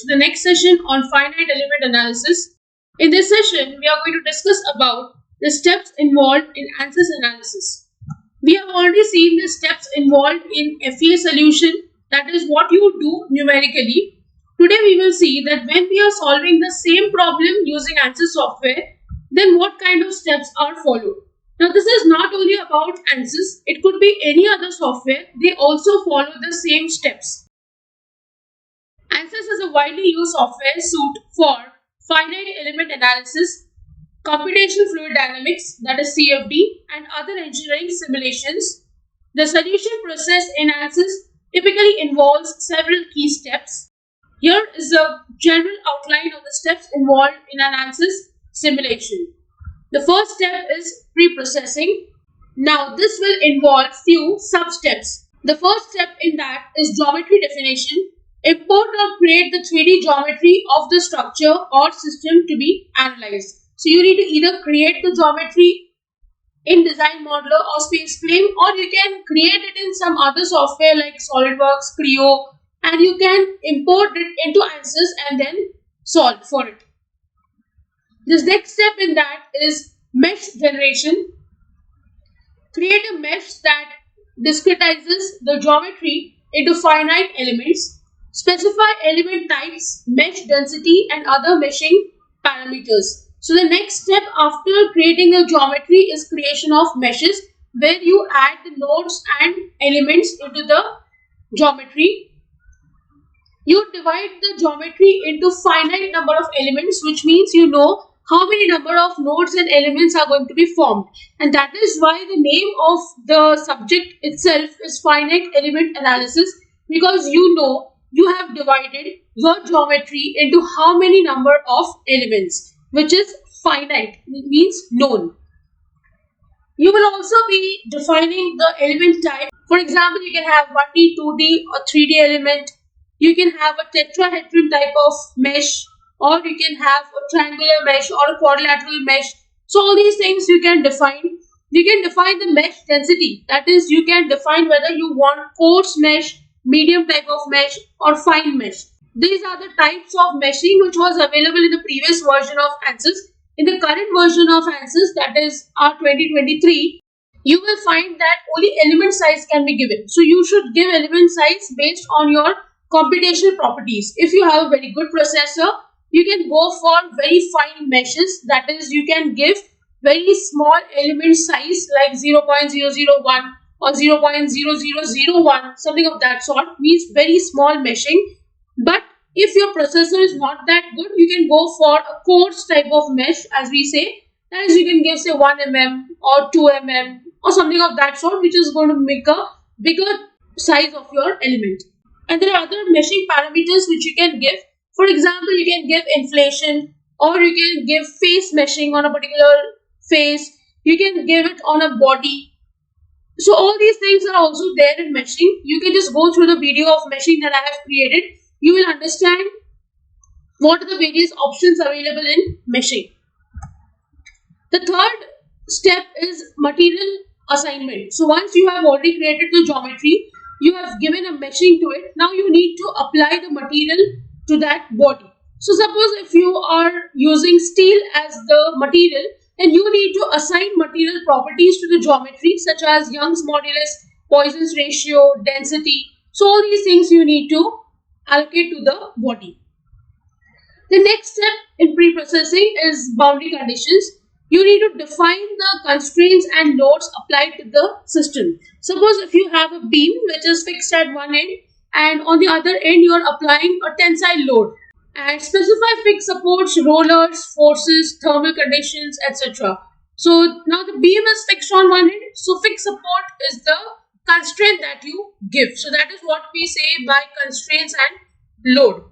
to the next session on finite element analysis. In this session, we are going to discuss about the steps involved in ANSYS analysis. We have already seen the steps involved in FEA solution, that is what you do numerically. Today we will see that when we are solving the same problem using ANSYS software, then what kind of steps are followed. Now this is not only about ANSYS, it could be any other software, they also follow the same steps. ANSYS is a widely used software suite for finite element analysis, computational fluid dynamics, that is CFD, and other engineering simulations. The solution process in ANSYS typically involves several key steps. Here is a general outline of the steps involved in an ANSYS simulation. The first step is preprocessing. Now this will involve few sub-steps. The first step in that is geometry definition. Import or create the 3D geometry of the structure or system to be analyzed. So you need to either create the geometry in Design Modeler or SpaceFlame, or you can create it in some other software like SolidWorks, Creo, and you can import it into ANSYS and then solve for it. This next step in that is mesh generation. Create a mesh that discretizes the geometry into finite elements. Specify element types, mesh density, and other meshing parameters. So the next step after creating a geometry is creation of meshes, where you add the nodes and elements into the geometry. You divide the geometry into finite number of elements, which means you know how many number of nodes and elements are going to be formed, and that is why the name of the subject itself is finite element analysis, because you know you have divided your geometry into how many number of elements, which is finite, it means known. You will also be defining the element type. For example, you can have 1D, 2D or 3D element. You can have a tetrahedron type of mesh, or you can have a triangular mesh or a quadrilateral mesh. So all these things you can define. You can define the mesh density. That is, you can define whether you want coarse mesh, medium type of mesh, or fine mesh. These are the types of meshing which was available in the previous version of ANSYS. In the current version of ANSYS, that is R2023, you will find that only element size can be given. So you should give element size based on your computational properties. If you have a very good processor, you can go for very fine meshes. That is, you can give very small element size like 0.001 or 0.0001, something of that sort, means very small meshing. But if your processor is not that good, you can go for a coarse type of mesh, as we say. That is, you can give say 1 mm or 2 mm or something of that sort, which is going to make a bigger size of your element. And there are other meshing parameters which you can give. For example, you can give inflation, or you can give face meshing on a particular face. You can give it on a body. So all these things are also there in meshing. You can just go through the video of meshing that I have created. You will understand what are the various options available in meshing. The third step is material assignment. So once you have already created the geometry, you have given a meshing to it. Now you need to apply the material to that body. So suppose if you are using steel as the material, and you need to assign material properties to the geometry, such as Young's modulus, Poisson's ratio, density. So all these things you need to allocate to the body. The next step in preprocessing is boundary conditions. You need to define the constraints and loads applied to the system. Suppose if you have a beam which is fixed at one end, and on the other end you are applying a tensile load, and specify fixed supports, rollers, forces, thermal conditions, etc. So now the beam is fixed on one end, so fixed support is the constraint that you give. So that is what we say by constraints and load.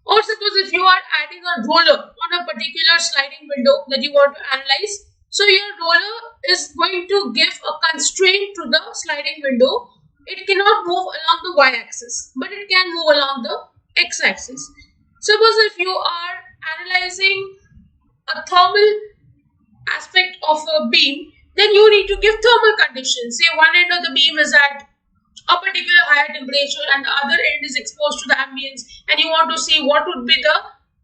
Or suppose if you are adding a roller on a particular sliding window that you want to analyze, so your roller is going to give a constraint to the sliding window. It cannot move along the y-axis, but it can move along the x-axis. Suppose if you are analyzing a thermal aspect of a beam, then you need to give thermal conditions. Say one end of the beam is at a particular higher temperature and the other end is exposed to the ambience, and you want to see what would be the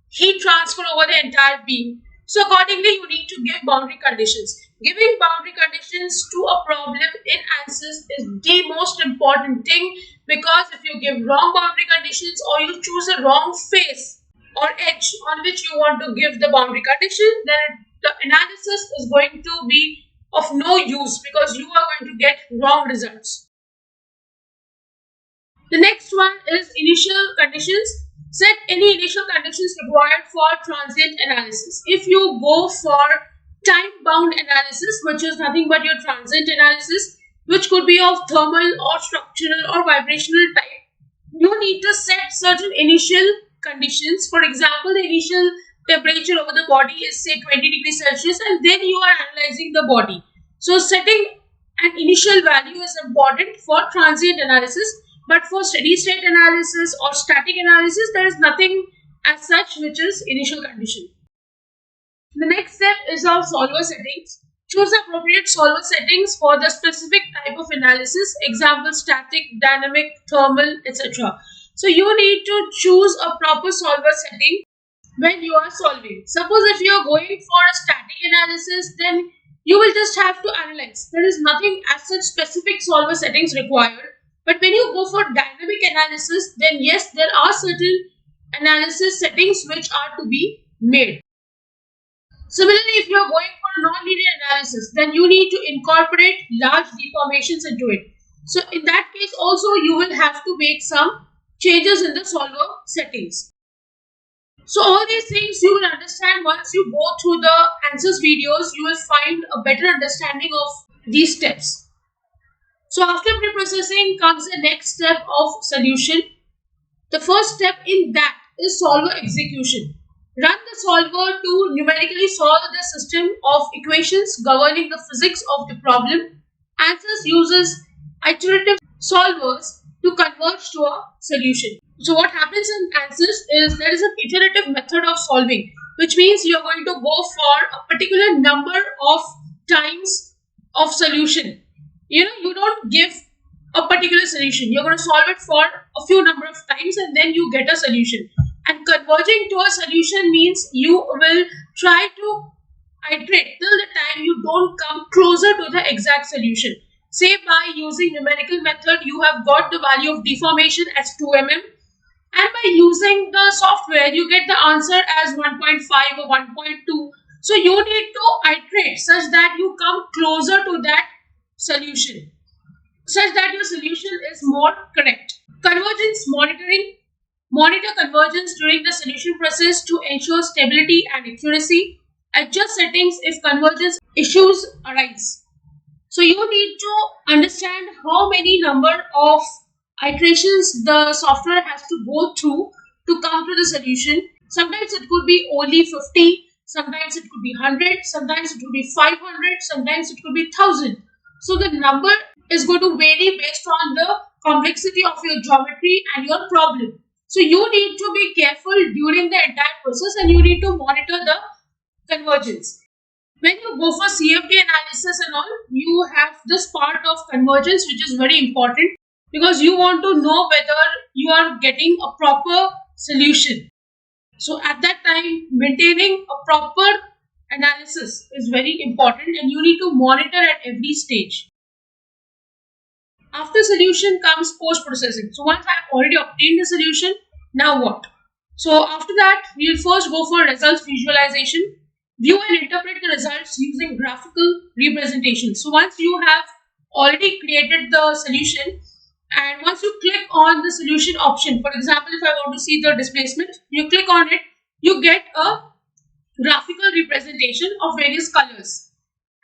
heat transfer over the entire beam. So accordingly, you need to give boundary conditions. Giving boundary conditions to a problem in ANSYS is the most important thing, because if you give wrong boundary conditions or you choose a wrong face or edge on which you want to give the boundary condition, then the analysis is going to be of no use, because you are going to get wrong results. The next one is initial conditions. Set any initial conditions required for transient analysis. If you go for time-bound analysis, which is nothing but your transient analysis, which could be of thermal or structural or vibrational type, you need to set certain initial conditions. For example, the initial temperature over the body is say 20 degrees Celsius, and then you are analyzing the body. So setting an initial value is important for transient analysis. But for steady state analysis or static analysis, there is nothing as such which is initial condition. The next step is our solver settings. Choose appropriate solver settings for the specific type of analysis, example static, dynamic, thermal, etc. So you need to choose a proper solver setting when you are solving. Suppose if you are going for a static analysis, then you will just have to analyze. There is nothing as such specific solver settings required. But when you go for dynamic analysis, then yes, there are certain analysis settings which are to be made. Similarly, if you are going for non-linear analysis, then you need to incorporate large deformations into it. So in that case also, you will have to make some changes in the solver settings. So all these things you will understand once you go through the ANSYS videos. You will find a better understanding of these steps. So after preprocessing comes the next step of solution. The first step in that is solver execution. Run the solver to numerically solve the system of equations governing the physics of the problem. ANSYS uses iterative solvers to converge to a solution. So what happens in ANSYS is there is an iterative method of solving, which means you are going to go for a particular number of times of solution. You don't give a particular solution. You're going to solve it for a few number of times and then you get a solution. And converging to a solution means you will try to iterate till the time you don't come closer to the exact solution. Say by using numerical method, you have got the value of deformation as 2 mm, and by using the software, you get the answer as 1.5 or 1.2. So you need to iterate such that you come closer to that solution, such that your solution is more correct. Convergence monitoring. Monitor convergence during the solution process to ensure stability and accuracy. Adjust settings if convergence issues arise. So you need to understand how many number of iterations the software has to go through to come to the solution. Sometimes it could be only 50, sometimes it could be 100, sometimes it could be 500, sometimes it could be 1000. So the number is going to vary based on the complexity of your geometry and your problem. So you need to be careful during the entire process and you need to monitor the convergence. When you go for CFD analysis and all, you have this part of convergence which is very important, because you want to know whether you are getting a proper solution. So at that time, maintaining a proper analysis is very important and you need to monitor at every stage. After solution comes post-processing. So once I have already obtained the solution, now what? So after that, we will first go for results visualization. View and interpret the results using graphical representation. So once you have already created the solution, and once you click on the solution option, for example, if I want to see the displacement, you click on it, you get a graphical representation of various colors.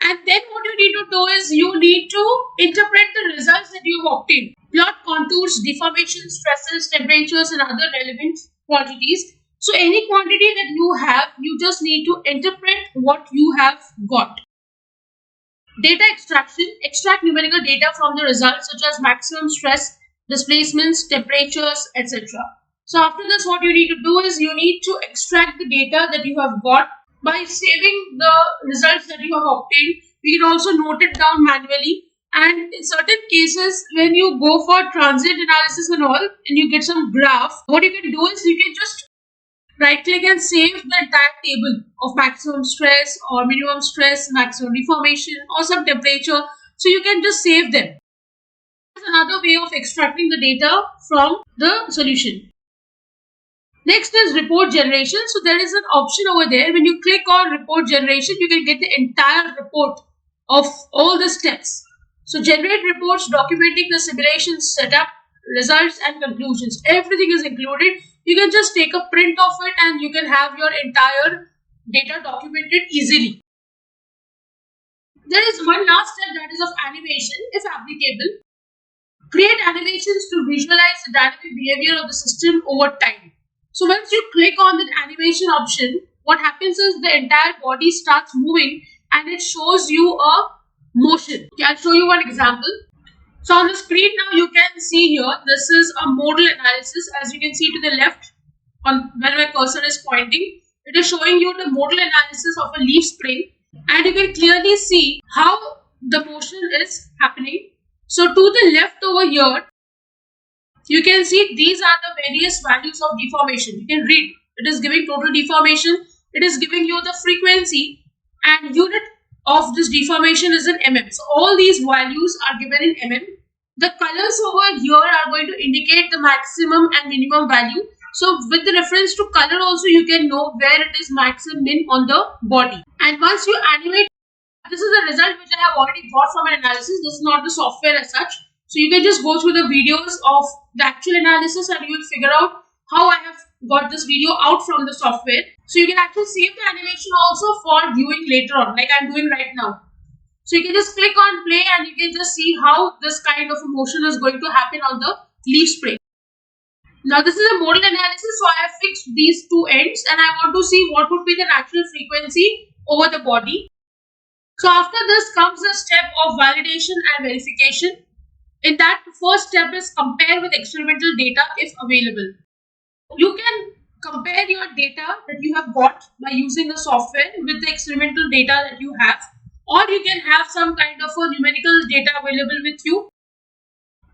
And then what you need to do is you need to interpret the results that you have obtained. Plot contours, deformations, stresses, temperatures and other relevant quantities. So any quantity that you have, you just need to interpret what you have got. Data extraction. Extract numerical data from the results such as maximum stress, displacements, temperatures, etc. So after this, what you need to do is you need to extract the data that you have got by saving the results that you have obtained. We can also note it down manually, And in certain cases, when you go for transient analysis and all, and you get some graph, what you can do is you can just right click and save the entire table of maximum stress or minimum stress, maximum deformation, or some temperature. So you can just save them. That's another way of extracting the data from the solution. Next is report generation. So there is an option over there. When you click on report generation, you can get the entire report of all the steps. So generate reports documenting the simulation setup, results and conclusions. Everything is included. You can just take a print of it and you can have your entire data documented easily. There is one last step, that is of animation, if applicable. Create animations to visualize the dynamic behavior of the system over time. So once you click on the animation option, what happens is the entire body starts moving and it shows you a motion. Okay, I'll show you one example. So on the screen now you can see here, this is a modal analysis. As you can see to the left, on where my cursor is pointing, it is showing you the modal analysis of a leaf spring, and you can clearly see how the motion is happening. So to the left over here, you can see these are the various values of deformation. You can read. It is giving total deformation. It is giving you the frequency, and unit of this deformation is in mm. So all these values are given in mm. The colors over here are going to indicate the maximum and minimum value. So with the reference to color also, you can know where it is max and min on the body. And once you animate, this is the result which I have already got from an analysis. This is not the software as such. So you can just go through the videos of the actual analysis and you will figure out how I have got this video out from the software. So you can actually save the animation also for viewing later on, like I'm doing right now. So you can just click on play and you can just see how this kind of a motion is going to happen on the leaf spring. Now this is a modal analysis, so I have fixed these two ends and I want to see what would be the natural frequency over the body. So after this comes the step of validation and verification. In that, the first step is compare with experimental data if available. You can compare your data that you have got by using the software with the experimental data that you have, or you can have some kind of a numerical data available with you.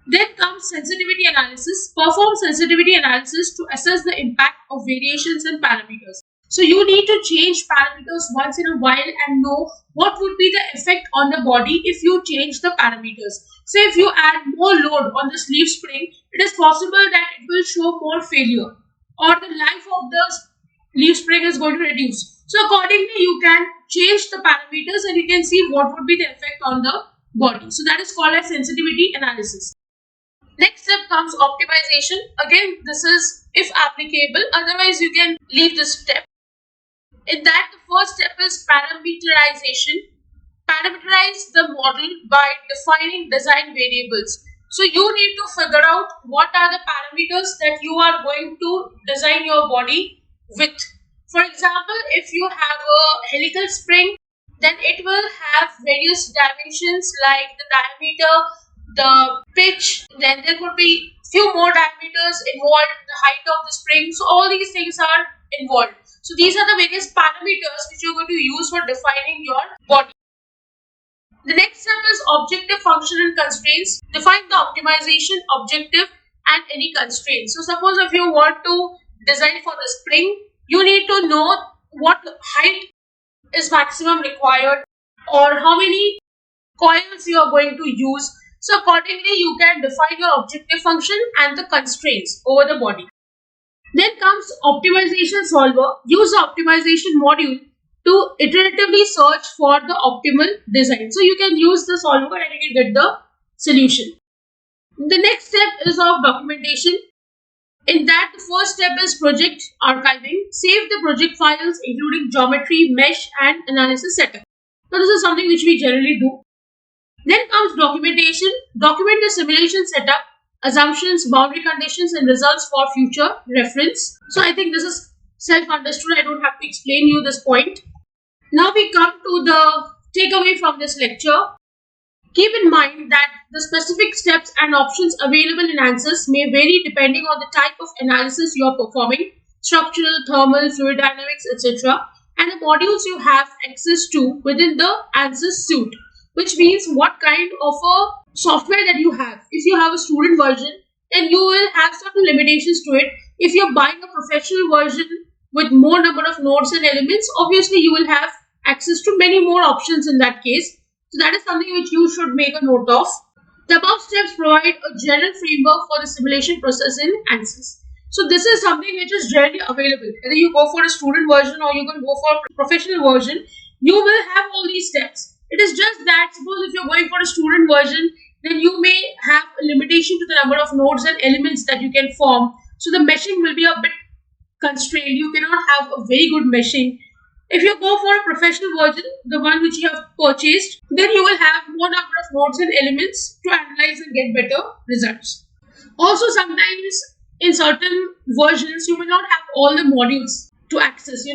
Then comes sensitivity analysis. Perform sensitivity analysis to assess the impact of variations in parameters. So you need to change parameters once in a while and know what would be the effect on the body if you change the parameters. Say if you add more load on this leaf spring, it is possible that it will show more failure, or the life of the leaf spring is going to reduce. So accordingly, you can change the parameters and you can see what would be the effect on the body. So that is called as sensitivity analysis. Next step comes optimization. Again, this is if applicable, otherwise you can leave this step. In that, the first step is parameterization. Parameterize the model by defining design variables. So you need to figure out what are the parameters that you are going to design your body with. For example, if you have a helical spring, then it will have various dimensions like the diameter, the pitch, then there could be few more diameters involved, the height of the spring. So all these things are involved. So these are the various parameters which you're going to use for defining your body. The next step is objective, function and constraints. Define the optimization objective and any constraints. So suppose if you want to design for the spring, you need to know what height is maximum required or how many coils you are going to use. So accordingly, you can define your objective function and the constraints over the body. Then comes optimization solver. Use the optimization module to iteratively search for the optimal design. So you can use the solver and you can get the solution. The next step is of documentation. In that, the first step is project archiving. Save the project files including geometry, mesh and analysis setup. Now this is something which we generally do. Then comes documentation. Document the simulation setup, assumptions, boundary conditions and results for future reference. So I think this is self-understood. I don't have to explain you this point. Now we come to the takeaway from this lecture. Keep in mind that the specific steps and options available in ANSYS may vary depending on the type of analysis you are performing, structural, thermal, fluid dynamics, etc. and the modules you have access to within the ANSYS suite. which means what kind of a software that you have. If you have a student version, then you will have certain limitations to it. If you're buying a professional version with more number of nodes and elements, obviously you will have access to many more options in that case. So that is something which you should make a note of. The above steps provide a general framework for the simulation process in ANSYS. So this is something which is generally available. Whether you go for a student version or you can go for a professional version, you will have all these steps. It is just that suppose if you're going for a student version, then you may have a limitation to the number of nodes and elements that you can form. So the meshing will be a bit constrained. You cannot have a very good meshing. If you go for a professional version, the one which you have purchased, then you will have more number of nodes and elements to analyze and get better results. Also, sometimes in certain versions, you will not have all the modules to access,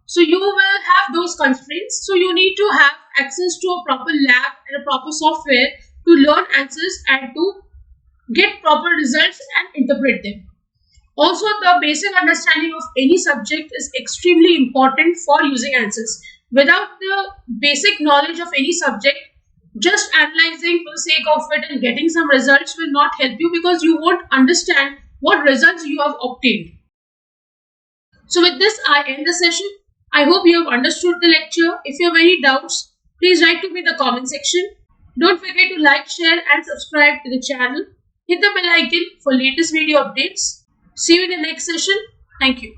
So you will have those constraints. So you need to have access to a proper lab and a proper software to learn answers and to get proper results and interpret them. Also, the basic understanding of any subject is extremely important for using ANSYS. Without the basic knowledge of any subject, just analyzing for the sake of it and getting some results will not help you because you won't understand what results you have obtained. So with this, I end the session. I hope you have understood the lecture. If you have any doubts, please write to me in the comment section. Don't forget to like, share and subscribe to the channel. Hit the bell icon for latest video updates. See you in the next session. Thank you.